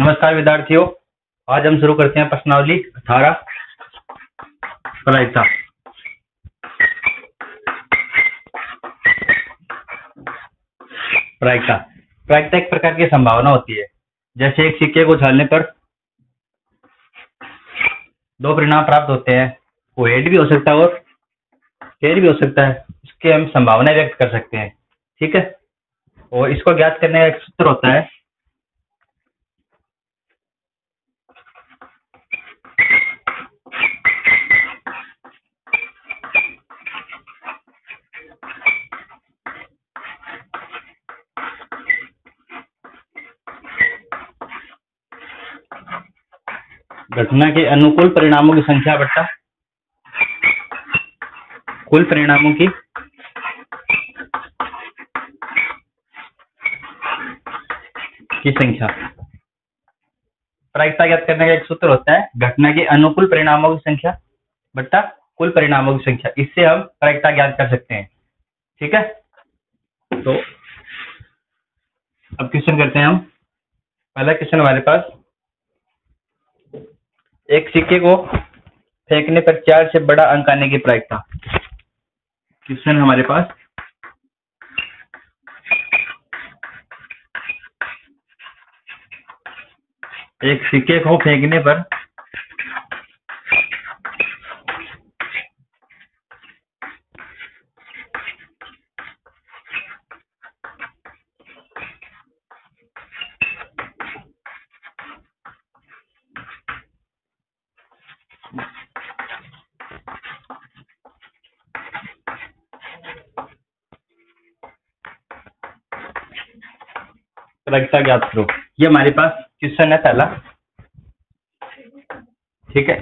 नमस्कार विद्यार्थियों, आज हम शुरू करते हैं प्रश्नावली 18 प्रायिकता। प्रायिकता प्रायिकता एक प्रकार की संभावना होती है। जैसे एक सिक्के को उछालने पर दो परिणाम प्राप्त होते हैं, वो हेड भी हो सकता है और टेल भी हो सकता है। इसके हम संभावना व्यक्त कर सकते हैं, ठीक है। और इसको ज्ञात करने का एक सूत्र होता है घटना के अनुकूल परिणामों की संख्या बटा कुल परिणामों की संख्या। प्रायिकता ज्ञात करने का एक सूत्र होता है घटना के अनुकूल परिणामों की संख्या बटा कुल परिणामों की संख्या। इससे हम प्रायिकता ज्ञात कर सकते हैं, ठीक है। तो अब क्वेश्चन करते हैं हम। पहला क्वेश्चन हमारे पास, एक सिक्के को फेंकने पर 4 से बड़ा अंक आने की प्रायिकता। क्वेश्चन हमारे पास, एक सिक्के को फेंकने पर प्रायिकता ज्ञात करो। ये हमारे पास क्वेश्चन है पहला, ठीक है।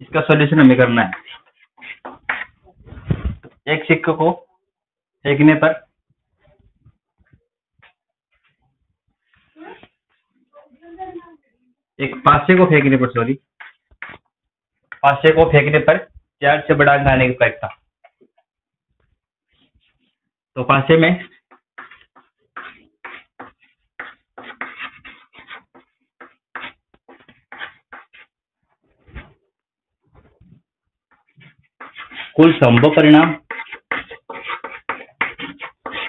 इसका सॉल्यूशन हमें करना है। एक सिक्के को फेंकने पर पासे को फेंकने पर 4 से बड़ा अंक आने की प्रायिकता। तो पासे में कुल संभव परिणाम,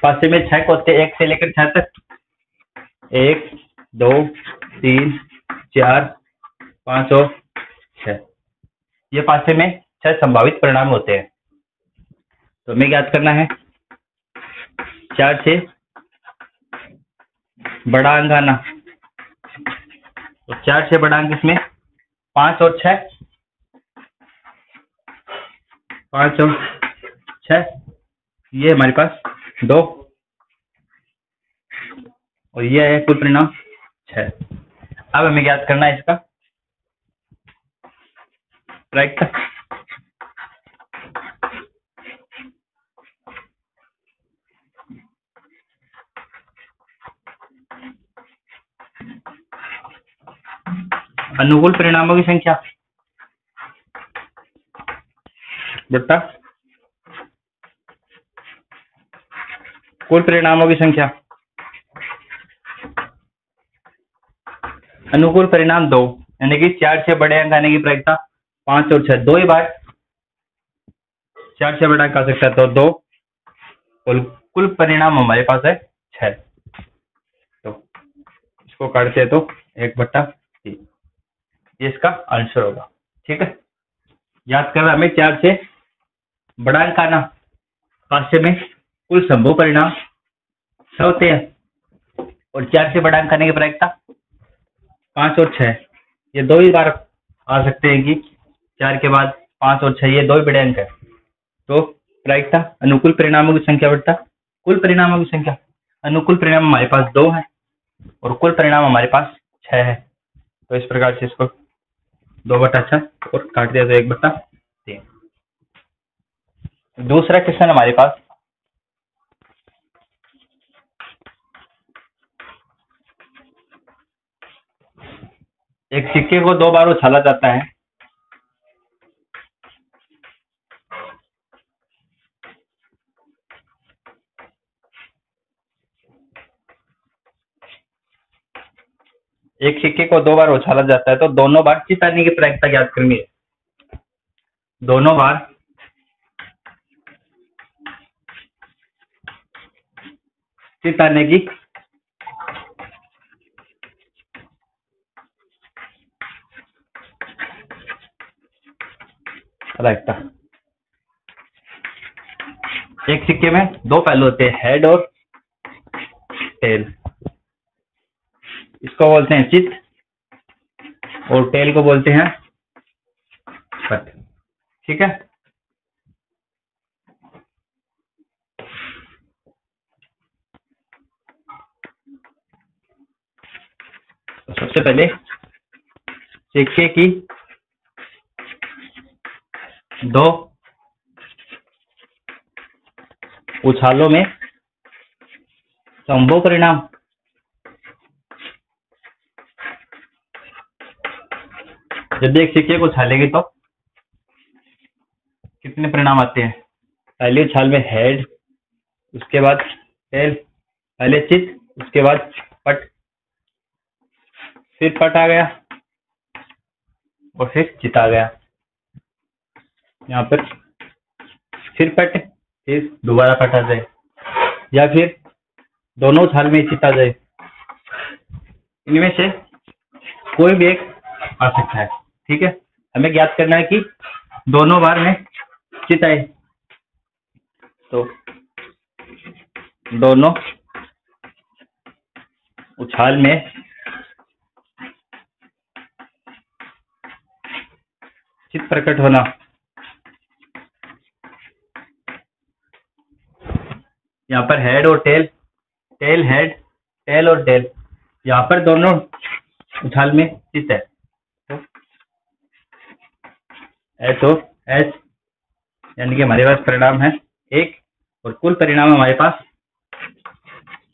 पासे में 6 होते हैं, 1 से लेकर 6 तक। 1 2 3 4 5 और 6, ये पासे में 6 संभावित परिणाम होते हैं। तो हमें ज्ञात करना है 4 से बड़ा अंक आना। तो 4 से बड़ा अंक इसमें 5 और 6, 5 और 6, ये हमारे पास 2 और ये है कुल परिणाम 6। अब हमें ज्ञात करना है इसका प्रायिकता। अनुकूल परिणामों की संख्या बटा कुल परिणामों की संख्या। अनुकूल परिणाम 2, यानी कि 4 से बड़े अंक आने की प्रायिकता 5 और 6। 2 ही बार 4 से बड़ा अंक आ सकता है, तो 2 और कुल परिणाम हमारे पास है 6। तो इसको काटते हैं तो 1/3, ये इसका आंसर होगा, ठीक है। याद करना हमें 4 से बड़ा अंक आना, पासे में कुल संभव परिणाम 6 होते हैं और 4 से बड़ा अंक आने की प्रायिकता 5 और 6। ये 2 ही बार आ सकते हैं कि 4 के बाद 5 और 6, ये 2 ही बड़े अंक है। तो प्रायिकता अनुकूल परिणामों की संख्या बटा कुल परिणामों की संख्या। अनुकूल परिणाम हमारे पास 2 है और कुल परिणाम हमारे पास 6 है। तो इस प्रकार से इसको 2/6 और काट दिया तो 1/3। दूसरा क्वेश्चन हमारे पास, एक सिक्के को 2 बार उछाला जाता है। एक सिक्के को 2 बार उछाला जाता है तो दोनों बार चित आने की प्रायिकता ज्ञात करनी है। दोनों बार चित आने की प्रायिकता। एक सिक्के में 2 पहलू होते हैं, हेड और टेल। इसको बोलते हैं चित और टेल को बोलते हैं पट। ठीक है। तो सबसे पहले सिक्के की 2 उछालों में संभव परिणाम। जब एक सिक्के को उछालेगी तो कितने परिणाम आते हैं? पहले उछाल में हेड, उसके बाद टेल, पहले चित, उसके बाद पट, फिर पट आ गया और फिर चित आ गया। यहाँ पर फिर पट, फिर दोबारा पट आ जाए, या फिर दोनों उछाल में चित आ जाए। इनमें से कोई भी एक आ सकता है। ठीक है। हमें ज्ञात करना है कि दोनों बार में चित आए तो दोनों उछाल में चित प्रकट होना। यहाँ पर हेड और टेल, टेल हेड, टेल और टेल, यहाँ पर दोनों उछाल में चित है तो एच, यानी कि हमारे पास परिणाम है 1 और कुल परिणाम हमारे पास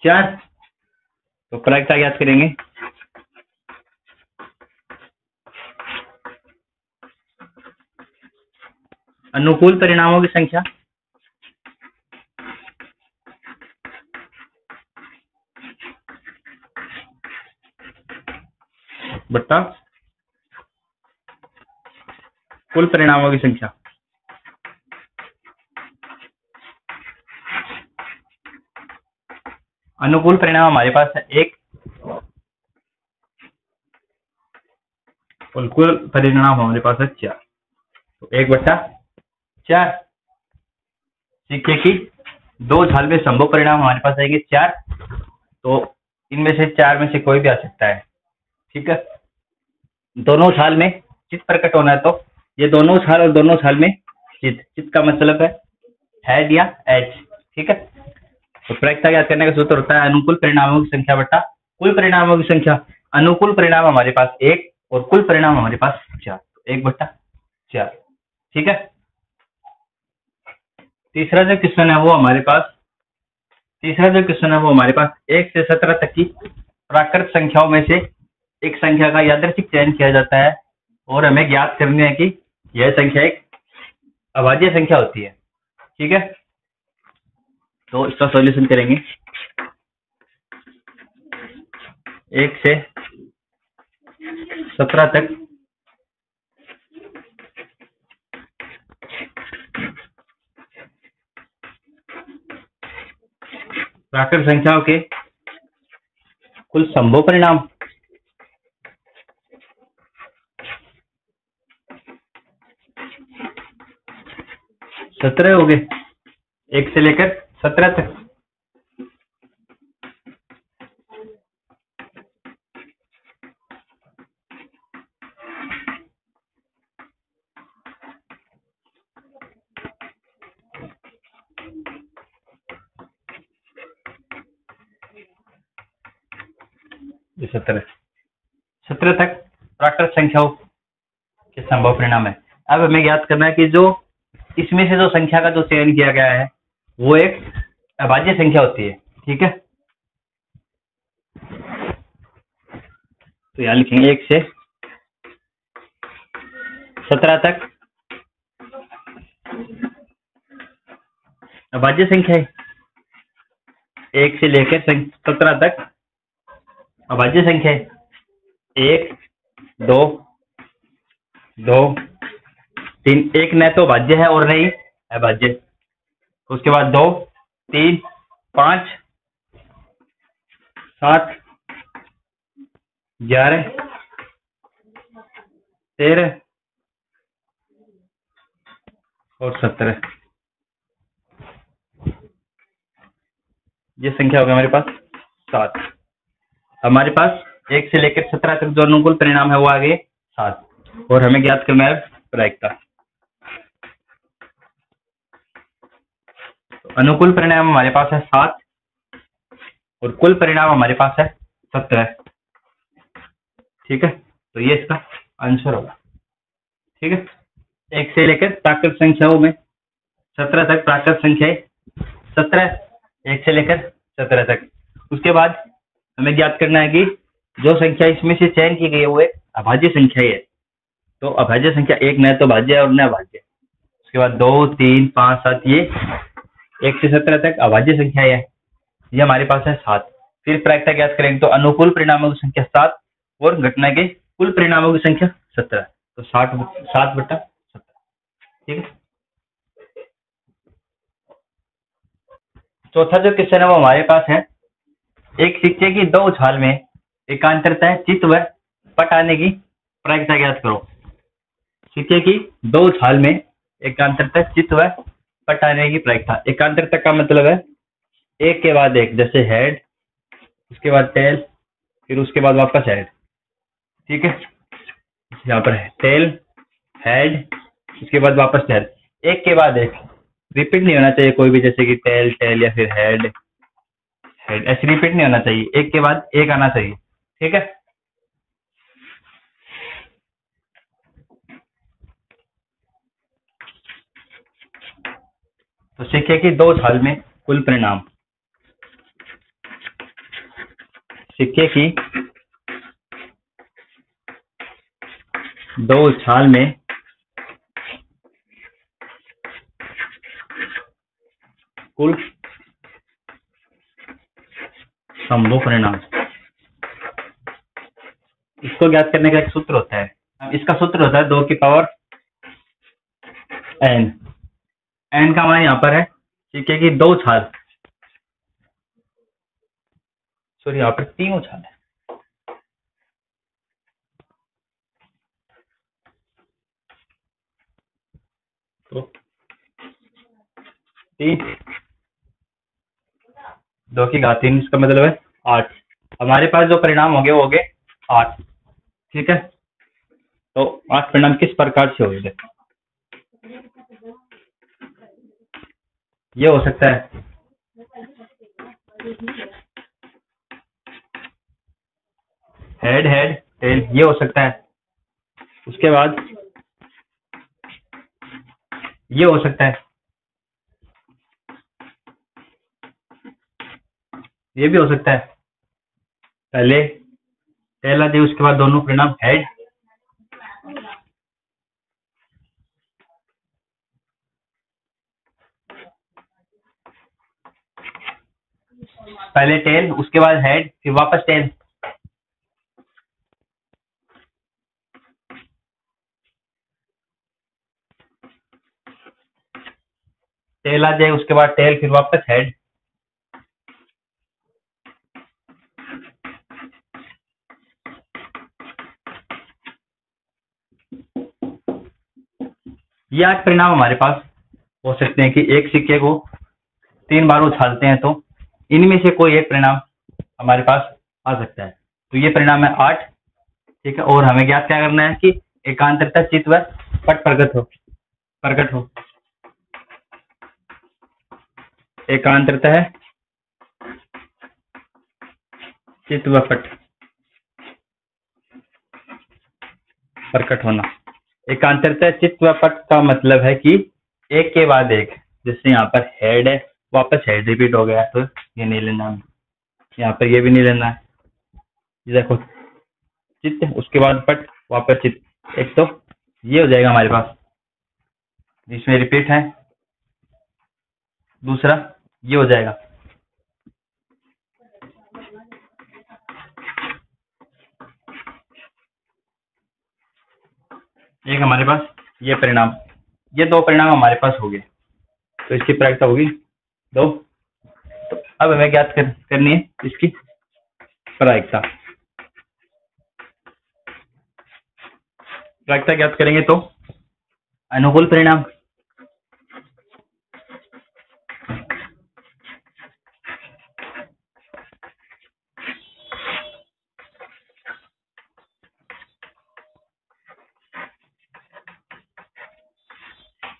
4। तो प्रायिकता ज्ञात करेंगे। अनुकूल परिणामों की संख्या बट्टा कुल परिणामों की संख्या। अनुकूल परिणाम हमारे पास है 1 और कुल परिणाम हमारे पास है 4। तो 1/4। सिक्के की 2 उछाल में संभव परिणाम हमारे पास आएंगे 4। तो इनमें से 4 में से कोई भी आ सकता है। ठीक है। दोनों उछाल में चित प्रकट होना है तो ये दोनों उछाल और दोनों उछाल में चित, चित का मतलब है हेड या एच। ठीक है। तो प्रायिकता ज्ञात करने का सूत्र होता है अनुकूल परिणामों की संख्या बट्टा कुल परिणामों की संख्या। अनुकूल परिणाम हमारे पास 1 और कुल परिणाम हमारे पास 4। 1/4। ठीक है। तीसरा जो क्वेश्चन है वो हमारे पास 1 से 17 तक की प्राकृत संख्याओं में से एक संख्या का यादृच्छिक चयन किया जाता है और हमें ज्ञात करनी है कि यह संख्या एक अभाज्य संख्या होती है। ठीक है। तो इसका सॉल्यूशन करेंगे। 1 से 17 तक प्राकृत संख्याओं के कुल संभव परिणाम। सत्रह हो गए 1 से लेकर 17 तक। ये 17 तक प्राकृत संख्याओं के संभव परिणाम है। अब हमें ज्ञात करना है कि जो इसमें से जो संख्या का जो चयन किया गया है वो एक अभाज्य संख्या होती है। ठीक है। तो यहाँ लिखेंगे 1 से 17 तक अभाज्य संख्या है। 1 से लेकर 17 तक अभाज्य संख्या है। एक, दो, दो, तीन। एक न तो भाज्य है और नहीं अभाज्य। उसके बाद दो, तीन, पांच, सात, 11, 13 और 17। ये संख्या होगी हमारे पास 7। हमारे पास 1 से लेकर 17 तक जो अनुकूल परिणाम है वो आ गए 7, और हमें ज्ञात करना है प्रायिकता। तो अनुकूल परिणाम हमारे पास है 7 और कुल परिणाम हमारे पास है 17। ठीक है, तो ये इसका आंसर होगा। ठीक है, 1 से लेकर प्राकृत संख्याओं में 17 तक प्राकृत संख्याएं 17, 1 से लेकर 17 तक। उसके बाद हमें ज्ञात करना है कि जो संख्या इसमें से चयन की गई है वो एक अभाज्य संख्या है। तो अभाज्य संख्या एक न तो भाज्य है और न अभाज्य। उसके बाद 2, 3, 5, 7 ये 1 से 17 तक अभाज्य संख्या है। ये हमारे पास है 7। फिर प्रायिकता ज्ञात करेंगे तो अनुकूल परिणामों की संख्या 7 और घटना के कुल परिणामों की संख्या 17। तो 7/17। ठीक है। चौथा जो क्वेश्चन है वो हमारे पास है, एक सिक्के की 2 उछाल में एकांतरता चित्त व पट आने की प्रायिकता ज्ञात करो। सिक्के की 2 उछाल में एकांतरता चित्त व पट आने की प्रायिकता। एकांतरता का मतलब है एक के बाद एक, जैसे हेड, उसके बाद टेल, फिर उसके बाद वापस हेड। ठीक है, यहाँ पर है टेल, हेड, उसके बाद वापस टेल, एक के बाद एक, रिपीट नहीं होना चाहिए कोई भी, जैसे कि टेल टेल या फिर हेड हेड, ऐसे रिपीट नहीं होना चाहिए, एक के बाद एक आना चाहिए। ठीक है, तो सिक्के की 2 उछाल में कुल परिणाम। सिक्के की 2 उछाल में कुल संभव परिणाम। इसको ज्ञात करने का एक सूत्र होता है। इसका सूत्र होता है 2 की पावर n। n का मान यहाँ पर है सिक्के की 2 उछाल, सॉरी यहाँ पर 3 उछाल है। तो 3, 2 की घात 3, इसका मतलब है 8। हमारे पास जो परिणाम होंगे वो होंगे 8। ठीक है, तो 8 परिणाम किस प्रकार से होंगे? ये हो सकता है हेड हेड टेल, ये हो सकता है। उसके बाद ये हो सकता है, ये भी हो सकता है। पहले टेल आ जाए, उसके बाद दोनों परिणाम हेड, पहले टेल उसके बाद हेड फिर वापस टेल। टेल आ जाए उसके बाद टेल फिर वापस हेड। ये 8 परिणाम हमारे पास हो सकते हैं कि एक सिक्के को 3 बार उछालते हैं तो इनमें से कोई एक परिणाम हमारे पास आ सकता है। तो ये परिणाम है 8। ठीक है, और हमें ज्ञात क्या करना है कि एकांतरता चित्त व पट प्रकट हो। एकांतरता है चित्त व पट प्रकट होना। एकांतरता चित्त व पट का मतलब है कि एक के बाद एक, जैसे यहाँ पर हेड है, वापस हेड रिपीट हो गया, तो ये नहीं लेना है। यहाँ पर ये भी नहीं लेना है। ये देखो चित्त, उसके बाद पट, वापस चित्त, एक तो ये हो जाएगा हमारे पास जिसमें रिपीट है, दूसरा ये हो जाएगा। एक हमारे पास ये परिणाम, ये दो परिणाम हमारे पास हो गए, तो इसकी प्रायिकता होगी 2। तो अब हमें ज्ञात करनी है इसकी प्रायिकता। प्रायिकता ज्ञात करेंगे तो अनुकूल परिणाम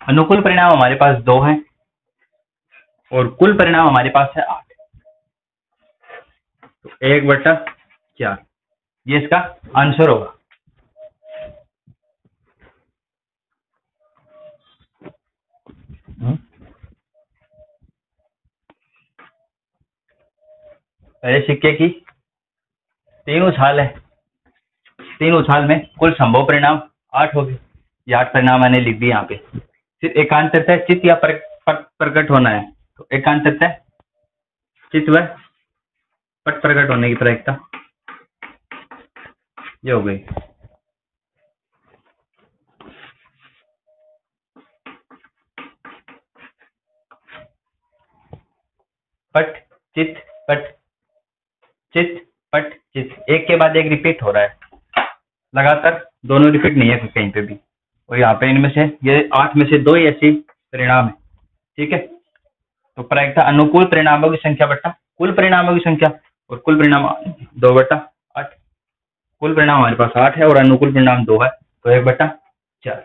अनुकूल परिणाम हमारे पास 2 है और कुल परिणाम हमारे पास है 8, तो 1/4 ये इसका आंसर होगा। पहले सिक्के की 3 उछाल है, 3 उछाल में कुल संभव परिणाम 8 हो गए, ये 8 परिणाम मैंने लिख दिए यहाँ पे। फिर एकांतरतः चित्त या प्रकट होना है, तो एकांतरतः चित्त व पट प्रकट होने की प्रायिकता ये हो गई। पट चित्त पट चित्त पट चित्त, एक के बाद एक रिपीट हो रहा है लगातार, दोनों रिपीट नहीं है कहीं पे भी, और यहाँ पे इनमें से ये 8 में से 2 ही ऐसी परिणाम है। ठीक है, तो प्रायिकता अनुकूल परिणामों की संख्या बट्टा कुल परिणामों की संख्या, और कुल परिणाम 2/8, कुल परिणाम हमारे पास 8 है और अनुकूल परिणाम 2 है, तो 1/4।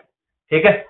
ठीक है।